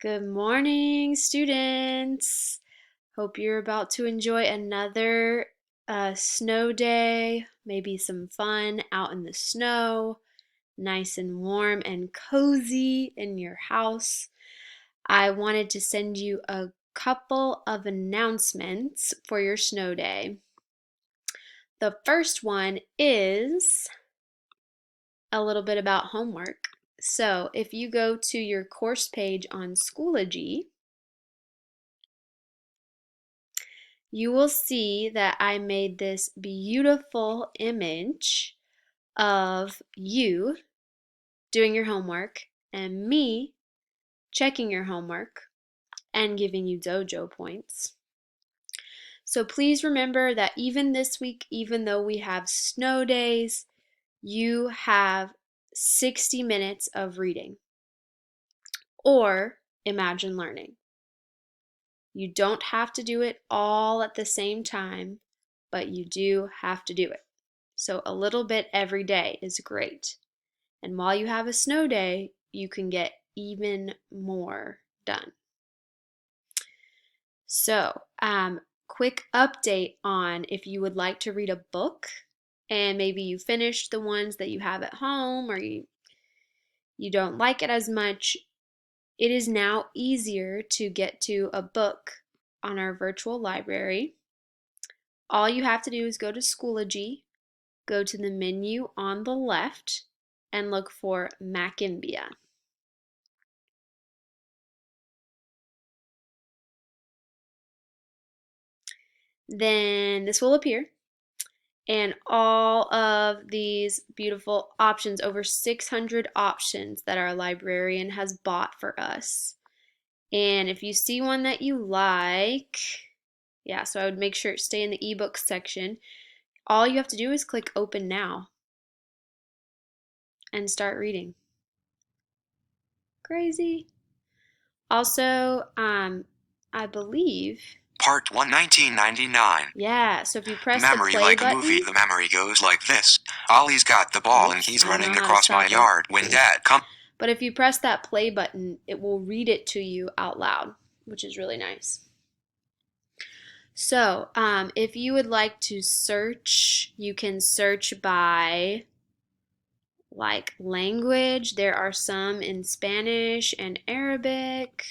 Good morning, students. Hope you're about to enjoy another snow day, maybe some fun out in the snow, nice and warm and cozy in your house. I wanted to send you a couple of announcements for your snow day. The first one is a little bit about homework. So if you go to your course page on Schoology, you will see that I made this beautiful image of you doing your homework and me checking your homework and giving you dojo points. So please remember that even this week, even though we have snow days, you have 60 minutes of reading or imagine learning. You don't have to do it all at the same time, but you do have to do it. So a little bit every day is great. And while you have a snow day, you can get even more done. So, quick update on if you would like to read a book and maybe you finished the ones that you have at home or you don't like it as much, it is now easier to get to a book on our virtual library. All you have to do is go to Schoology, go to the menu on the left, and look for Makimbia. Then this will appear, and all of these beautiful options, over 600 options that our librarian has bought for us. And if you see one that you like, yeah, so I would make sure it stay in the ebook section. All you have to do is click open now and start reading. Crazy. Also, I believe Part 1, 1999. Yeah, so if you press Memory the play like button, a movie, the memory goes like this. Ollie's got the ball and he's running across my yard when Dad comes. But if you press that play button, it will read it to you out loud, which is really nice. So, if you would like to search, you can search by like language. There are some in Spanish and Arabic.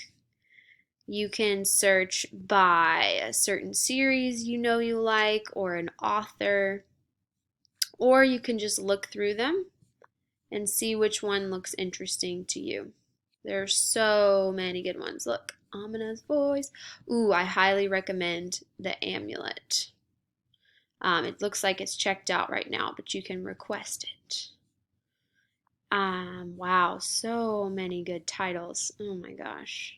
You can search by a certain series you know you like or an author, or you can just look through them and see which one looks interesting to you. There are so many good ones. Look, ominous voice. Ooh, I highly recommend the amulet. It looks like it's checked out right now, but you can request it. Wow, so many good titles. Oh my gosh.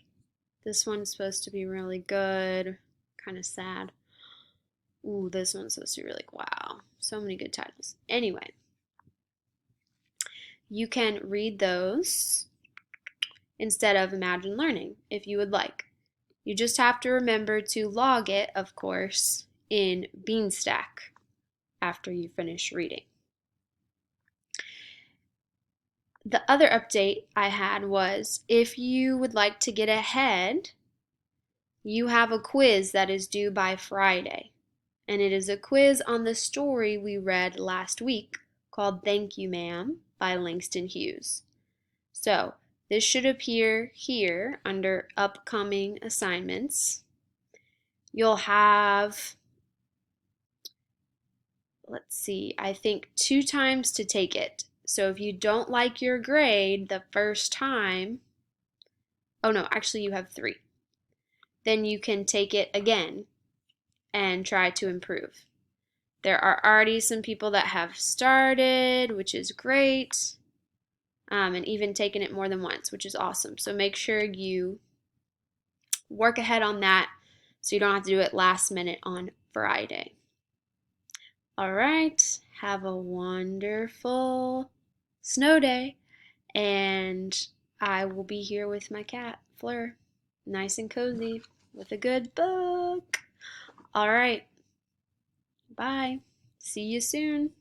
This one's supposed to be really good. Kind of sad. Ooh, this one's supposed to be really, wow. So many good titles. Anyway, you can read those instead of Imagine Learning if you would like. You just have to remember to log it, of course, in Beanstack after you finish reading. The other update I had was if you would like to get ahead, you have a quiz that is due by Friday. And it is a quiz on the story we read last week called Thank You, Ma'am by Langston Hughes. So this should appear here under upcoming assignments. You'll have, let's see, I think 2 times to take it. So if you don't like your grade the first time, oh no, actually you have 3. Then you can take it again and try to improve. There are already some people that have started, which is great, and even taken it more than once, which is awesome. So make sure you work ahead on that so you don't have to do it last minute on Friday. All right, have a wonderful snow day, and I will be here with my cat, Fleur, nice and cozy with a good book. All right, bye. See you soon.